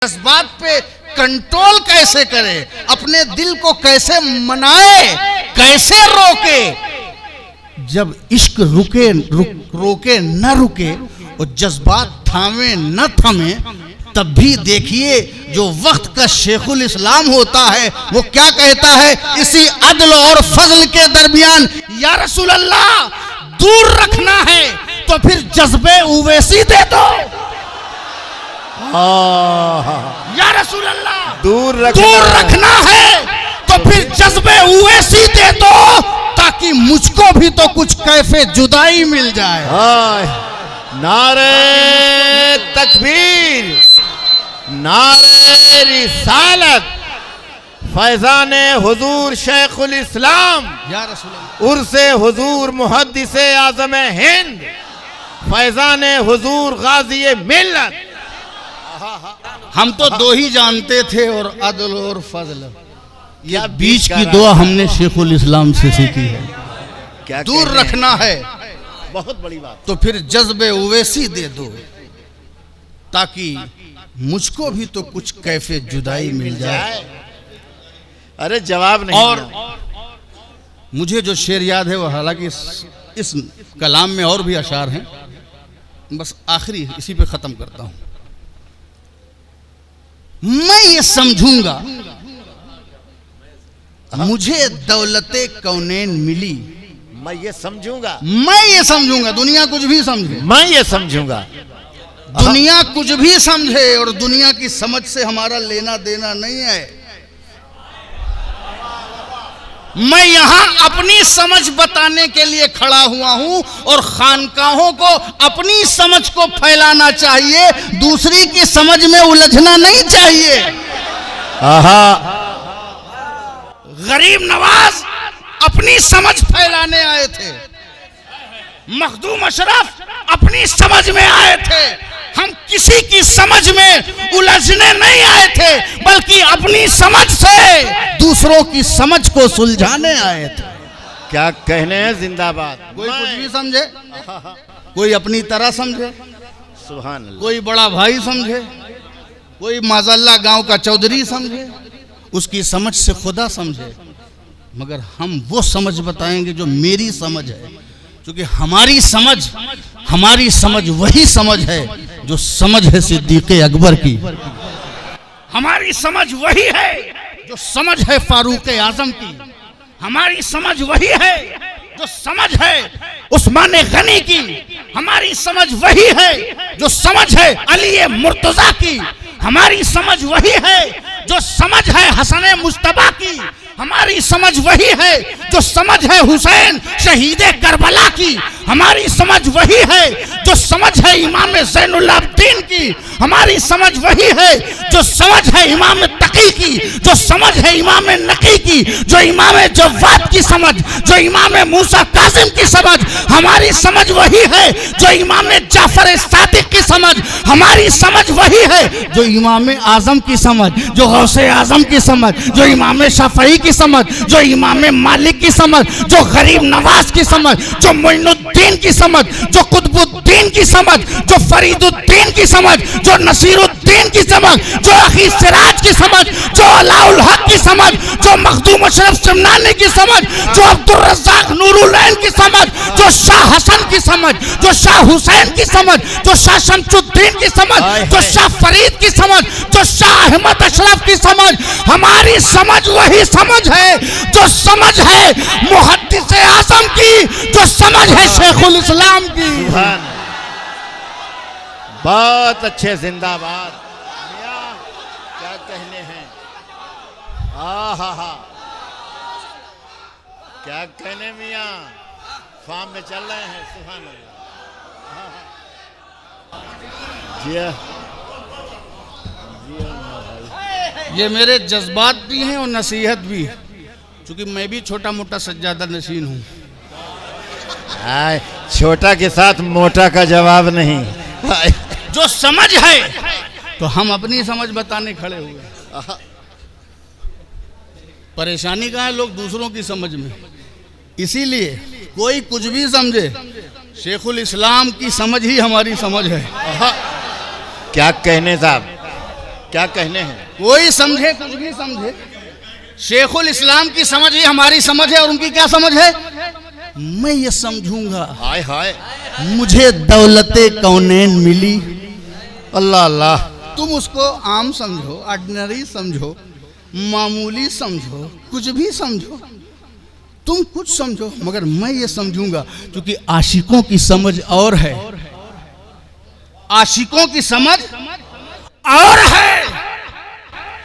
जज्बात पे कंट्रोल कैसे करे, अपने दिल को कैसे मनाए, कैसे रोके। जब इश्क रोके न रुके और जज्बात थामे न थमे, तब भी देखिए जो वक्त का शेखुल इस्लाम होता है वो क्या कहता है, इसी अदल और फजल के दरमियान या रसूल अल्लाह दूर रखना है तो फिर जज्बे उवैसी दे दो। या रसूल अल्लाह दूर रखना है तो फिर जज्बे उवैसी दे दो, ताकि मुझको भी तो कुछ कैफे जुदाई मिल जाए। नारे तकबीर, नारे रिसालत, फैजान हुजूर शेखुल इस्लाम या रसूल अल्लाह, उर्से हुजूर मुहद्दिसे आज़म हिंद, फैजान हुजूर गाज़ी मिल्लत। हम तो दो ही जानते थे और अदल और फजल, ये बीच की दुआ हमने शेखुल इस्लाम से सीखी है। क्या दूर रखना है बहुत बड़ी बात, तो फिर जज्बे उवैसी दे दो, ताकि मुझको भी तो कुछ कैफे जुदाई मिल जाए। अरे जवाब नहीं। और मुझे जो शेर याद है वो, हालांकि इस कलाम में और भी अशार हैं, बस आखिरी इसी पे खत्म करता हूं। मैं ये समझूंगा मुझे दौलते कौनैन मिली, मैं ये समझूंगा, दुनिया कुछ भी समझे, मैं ये समझूंगा, दुनिया कुछ भी समझे और दुनिया की समझ से हमारा लेना देना नहीं है। मैं यहां अपनी समझ बताने के लिए खड़ा हुआ हूं और खानकाहों को अपनी समझ को फैलाना चाहिए, दूसरी की समझ में उलझना नहीं चाहिए। गरीब नवाज अपनी समझ फैलाने आए थे, मखदूम अशरफ अपनी समझ में आए थे। हम किसी की समझ में उलझने नहीं आए थे, बल्कि अपनी समझ से दूसरों की समझ को सुलझाने आए थे। क्या कहने हैं, जिंदाबाद। कोई कुछ भी समझे, कोई अपनी तरह समझे, सुभान अल्लाह, कोई बड़ा भाई समझे, कोई माज़ल्लाह गांव का चौधरी समझे, उसकी समझ से खुदा समझे, मगर हम वो समझ बताएंगे जो मेरी समझ है, क्योंकि हमारी समझ वही समझ है जो समझ है सिद्दीक़े अकबर की। हमारी समझ वही है जो समझ है फारूक आजम की। हमारी समझ वही है जो समझ है उस्मान गनी की। हमारी समझ वही है जो समझ है अली मुर्तजा की। हमारी समझ वही है जो समझ है हसन मुस्तफा की। हमारी समझ वही है जो समझ है हुसैन शहीद करबला की। हमारी समझ वही है जो समझ है इमाम ज़ैनुल आबिदीन की। हमारी समझ वही है जो समझ है इमाम तकी की, जो समझ है इमाम नकी की, जो इमाम जव्वाद की समझ, जो इमाम मूसा कासिम की समझ। हमारी समझ वही है जो इमाम जाफर सादिक की समझ। हमारी समझ वही है जो इमाम आजम की समझ, जो गौसे आजम की समझ, जो इमाम शाफई की समझ, जो इमाम मालिक की समझ, जो गरीब नवाज की समझ, जो मोइनुद्दीन की समझ, जो कुतुबुद्दीन की समझ, जो फरीदुद्दीन की समझ, जो नसीरुद्दीन की समझ, जो अखी सिराज की समझ, जो अलाउल हक की समझ, जो मखदूम अशरफ शमनानी की समझ, जो अब्दुल रज़्ज़ाक नूरुलैन की समझ, जो शाह हसन की समझ, जो शाह हुसैन की समझ, जो शाह शमसुद्दीन की समझ, जो शाह फरीद की समझ, जो शाह अहमद अशरफ की समझ। हमारी समझ वही समझ है जो समझ है मुहद्दिसे आज़म की, जो समझ है शेखुल इस्लाम की। बहुत अच्छे, जिंदाबाद। मियां क्या कहने हैं, क्या कहने मियां, फार्म में चल रहे हैं। सुभान अल्लाह। जी ये मेरे जज्बात भी हैं और नसीहत भी, क्योंकि मैं भी छोटा मोटा सज्जादा नशीन हूँ। छोटा के साथ मोटा का जवाब नहीं। जो समझ है तो हम अपनी समझ बताने खड़े हुए। परेशानी कहाँ है, लोग दूसरों की समझ में। इसीलिए कोई कुछ भी समझे, शेखुल इस्लाम की समझ ही हमारी समझ है। क्या कहने साहब, क्या कहने हैं? कोई समझे कुछ भी समझे, शेखुल इस्लाम की समझ ही हमारी समझ है और उनकी क्या समझ है? मैं ये समझूंगा, हाय हाय, मुझे दौलते कौनैन मिली, अल्लाह अल्लाह। तुम उसको आम समझो, ऑर्डिनरी समझो, मामूली समझो, कुछ भी समझो, तुम कुछ समझो, मगर मैं ये समझूंगा, क्योंकि आशिकों की समझ और है, आशिकों की समझ और है,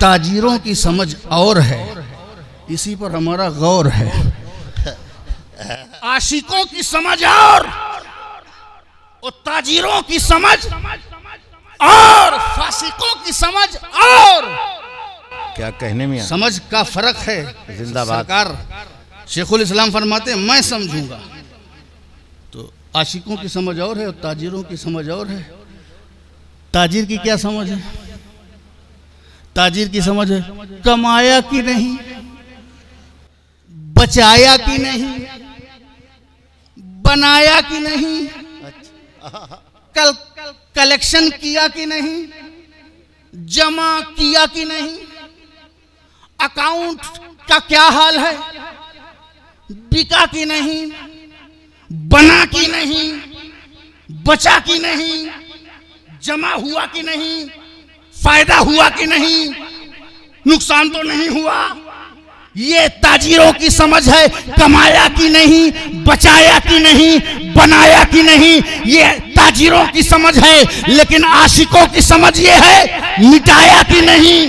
ताजिरों की समझ और है। इसी पर हमारा गौर है। आशिकों की समझ और ताजिरों की समझ और फासिकों की समझ और। क्या कहने मियां? समझ का फर्क है। जिंदाबाद। सरकार शेखुल इस्लाम फरमाते मैं समझूंगा, तो आशिकों की समझ और है और ताजिरों की समझ और है। ताजिर की क्या समझ है? ताजिर की समझ है कमाया कि नहीं, बचाया कि नहीं, बनाया कि नहीं, कलेक्शन किया कि नहीं, जमा किया कि नहीं, अकाउंट का क्या हाल है, बिका कि नहीं, बना कि नहीं, बचा कि नहीं, जमा हुआ कि नहीं, फायदा हुआ कि नहीं, नुकसान तो नहीं हुआ। ये ताजिरों की समझ है। कमाया कि नहीं, बचाया कि नहीं, बनाया कि नहीं, ये ताजिरों की समझ है। लेकिन आशिकों की समझ ये है मिटाया कि नहीं,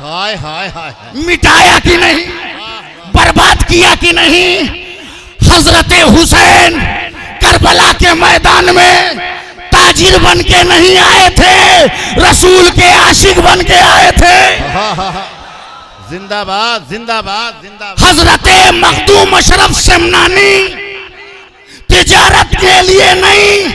हाय हाय हाय, मिटाया कि नहीं, बर्बाद किया कि नहीं। हजरत हुसैन करबला के मैदान में ताजिर बन के नहीं आए थे, रसूल के आशिक बन के आए थे। जिंदाबाद जिंदाबाद जिंदाबाद। हजरत मखदूम अशरफ शमनानी तिजारत के लिए नहीं,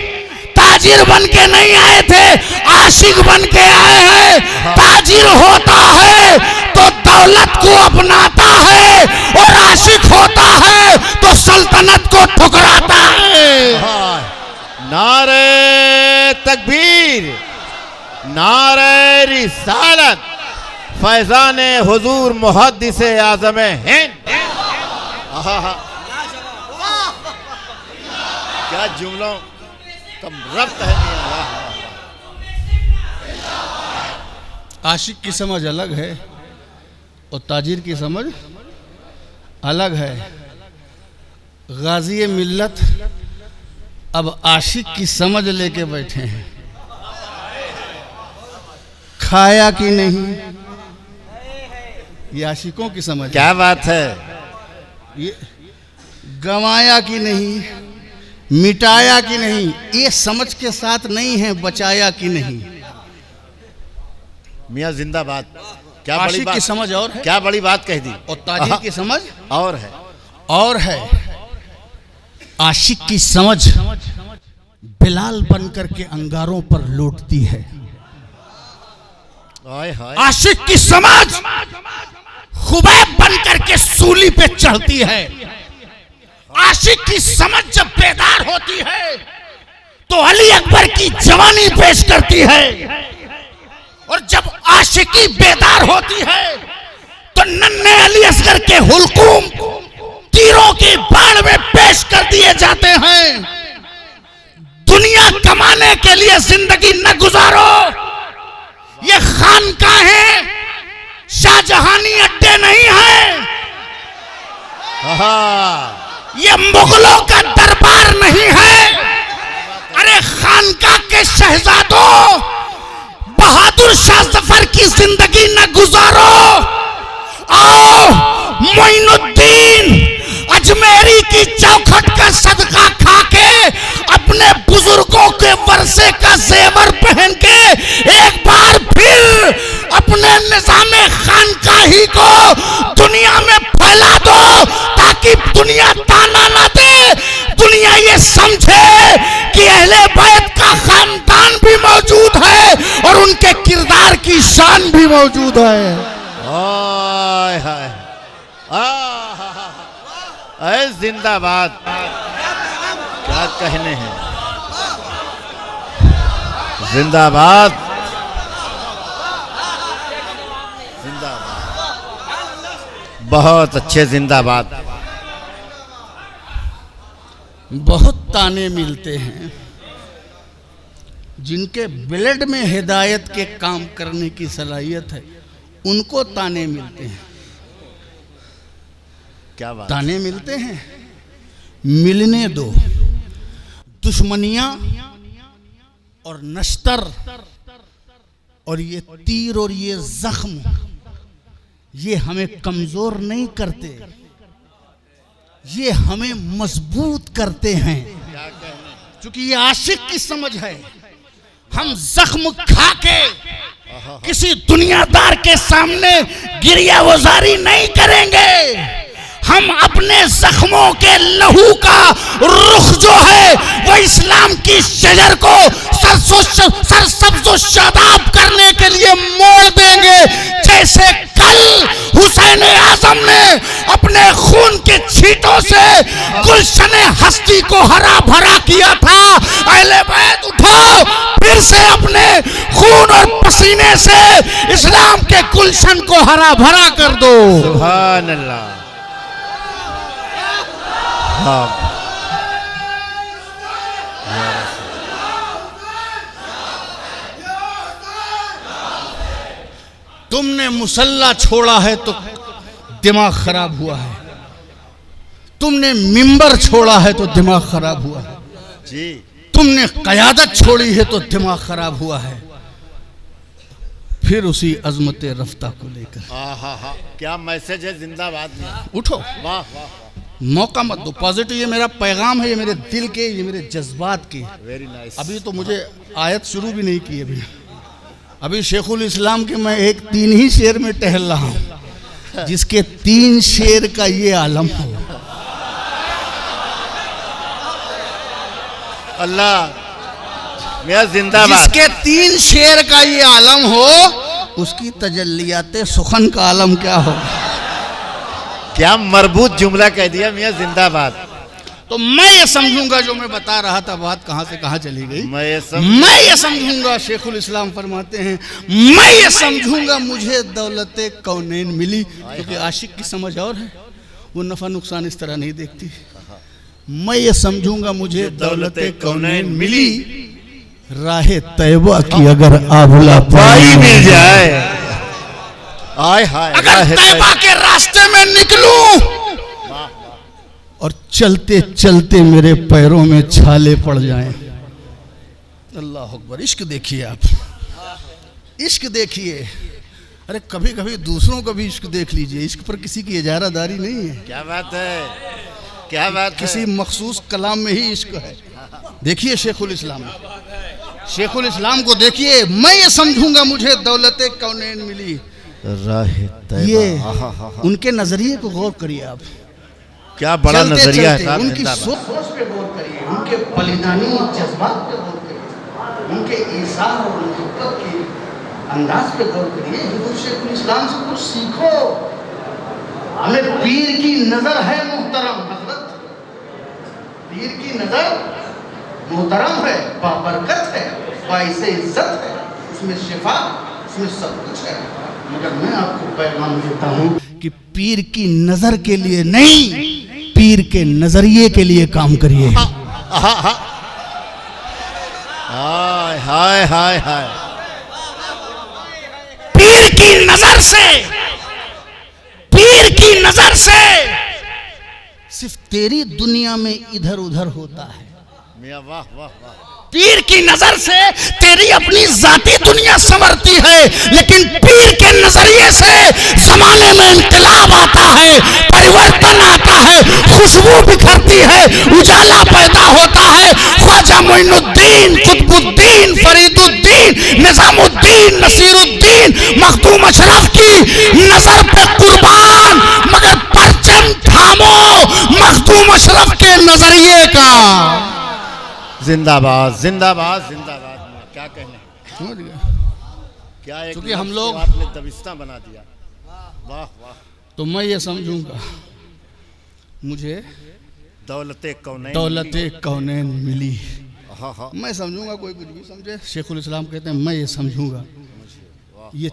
ताजिर बन के नहीं आए थे, आशिक बन के आए हैं। ताजिर होता है तो दौलत को अपनाता है और आशिक होता है तो सल्तनत को ठुकराता है। नारे तकबीर, नारे रिसालत, फैजान हुजूर मुहद्दिस आज़म हिंद। क्या जुमलों का रब्त है। आशिक की समझ अलग है और ताजिर की समझ अलग है। गाजी मिल्लत अब आशिक की समझ लेके बैठे हैं। खाया कि नहीं, ये आशिकों की समझ। क्या बात है। ये गंवाया कि नहीं, मिटाया कि नहीं, ये समझ के साथ नहीं है बचाया कि नहीं। मियां जिंदाबाद। क्या बड़ी आशिक बात की समझ और है, क्या बड़ी बात कह दी। और ताजिर की समझ और है। और है। आशिक की समझ बिलाल बनकर के अंगारों पर लौटती है। हाय हाय। आशिक की समझ खुबैब बनकर के सूली पे चढ़ती है। आशिक की समझ जब बेदार होती है तो अली अकबर की जवानी पेश करती है, और जब आशिकी बेदार होती है तो नन्हे अली असगर के हुलकूम तीरों की बाढ़ में पेश कर दिए जाते हैं। दुनिया कमाने के लिए जिंदगी न गुजारो, ये खानकाहें शाहजहानी अड्डे नहीं है, ये मुगलों का दरबार नहीं है। अरे खानका के शहजादों, बहादुर शाह जफर की जिंदगी न गुजारो। आओ मोइनुद्दीन अजमेरी की चौखट का सदका खा के, अपने बुजुर्गों के वर्षे का जेवर पहन के एक बार फिर अपने निज़ामे खानकाही को दुनिया में फैला दो, ताकि दुनिया ताना ना दे, दुनिया ये समझे कि अहले बैत का खानदान भी मौजूद है और उनके किरदार की शान भी मौजूद है। हाय हाय। जिंदाबाद। क्या कहने हैं। जिंदाबाद। जिंदाबाद, बहुत अच्छे, जिंदाबाद। बहुत ताने मिलते हैं, जिनके ब्लड में हिदायत के काम करने की सलाहियत है उनको ताने मिलते हैं। क्या बात। ताने मिलते हैं, मिलने दो। दुश्मनियां और नश्तर और ये तीर और ये जख्म, ये हमें कमजोर नहीं करते, ये हमें मजबूत करते हैं। क्योंकि ये आशिक की समझ है। हम जख्म खा के किसी दुनियादार के सामने गिरियावजारी नहीं करेंगे। हम अपने जख्मों के लहू का रुख जो है वो इस्लाम की शजर को सरसब्ज़ो शादाब करने के लिए मोड़ देंगे। जैसे कल हुसैन आजम ने अपने खून के छींटों से गुलशन हस्ती को हरा भरा किया था। अहले बैत उठो, फिर से अपने खून और पसीने से इस्लाम के गुलशन को हरा भरा कर दो। सुभान अल्लाह। हाँ। तुमने मुसल्ला छोड़ा है तो दिमाग खराब हुआ है, तुमने मिंबर छोड़ा है तो दिमाग खराब हुआ है जी, तुमने क़यादत छोड़ी है तो दिमाग खराब हुआ है। फिर उसी अजमत रफ्ता को लेकर क्या मैसेज है। जिंदाबाद में उठो, वाह वाह, मौका मत दो। पॉजिटिव, ये मेरा पैगाम है, ये मेरे दिल के, ये मेरे जज्बात के। Very nice. अभी तो मुझे आयत शुरू भी नहीं की। अभी शेखुल इस्लाम के मैं एक 3 ही शेर में टहल रहा हूँ, जिसके 3 शेर का ये आलम हो। अल्लाह मियां जिंदाबाद। जिसके 3 शेर का ये आलम हो, उसकी तजल्लियाते सुखन का आलम क्या हो। क्या मरबूत जुमला कह दिया मियां जिंदाबाद। तो मैं ये समझूंगा, जो मैं बता रहा था बात कहां से कहां चली गई, मैं ये समझूंगा। शेखुल इस्लाम फरमाते हैं, मैं ये समझूंगा मुझे दौलते कौनैन मिली। क्योंकि आशिक की समझ और है, वो नफा नुकसान इस तरह नहीं देखती। मैं ये समझूंगा मुझे दौलते कौनैन मिली, राह तैबा की अगर आबला पाई मिल जाए। आय हाय, अगर तैबा के रास्ते में निकलूं और चलते चलते मेरे पैरों में छाले पड़ जाएं। अल्लाह अकबर। इश्क देखिए आप, इश्क देखिए। अरे कभी कभी दूसरों का भी इश्क देख लीजिए। इश्क पर किसी की इजारादारी नहीं है। क्या बात है, क्या बात है। किसी मखसूस कलाम में ही इश्क है। देखिए शेखुल इस्लाम, शेखुल इस्लाम को देखिए। मैं ये समझूंगा मुझे दौलते कौनैन मिली, ये उनके नजरिए को गौर करिए आप। क्या बड़ा नजरिया है। उनकी सोच पे गौर करिए, उनके बलिदानी जज्बात पे गौर करिए, उनके ईसार और मोहब्बत के अंदाज पे गौर करिए। हिंदू शेखुल इस्लाम से कुछ सीखो। हमें पीर की नजर है मोहतरम हजरत, पीर की नजर मोहतरम है, बाबरकत है, बाइसे इज्जत है, उसमें शिफा, उसमें सब कुछ है। मगर मैं आपको पैगाम देता हूँ कि पीर की नजर के लिए नहीं, पीर के नजरिए के लिए काम करिए। हाय हाय हाय हाय। पीर की नजर से, पीर की नजर से सिर्फ तेरी दुनिया में इधर उधर होता है। मियां वाह वाह वाह। पीर की नजर से तेरी अपनी जाती दुनिया संवरती है, लेकिन पीर के नजरिए से जमाने में इंकलाब आता है, परिवर्तन आता है, खुशबू बिखरती है, उजाला पैदा होता है। ख्वाजा मोइनुद्दीन, कुतुबुद्दीन, फरीदुद्दीन, निजामुद्दीन, नसीरुद्दीन, मखदूम अशरफ की नजर पे कुर्बान, मगर परचम थामो मखदूम अशरफ के नजरिए का। जिंदाबाद जिंदाबाद जिंदाबाद। क्या कहने, क्या एक क्योंकि हम लोग आपने दबिस्ता बना दिया। वाह वाह। तो मैं ये समझूंगा मुझे दौलते कौनैन मिली। हाँ। मैं समझूंगा, कोई कुछ भी समझे। शेखुल इस्लाम कहते हैं मैं ये समझूंगा, ये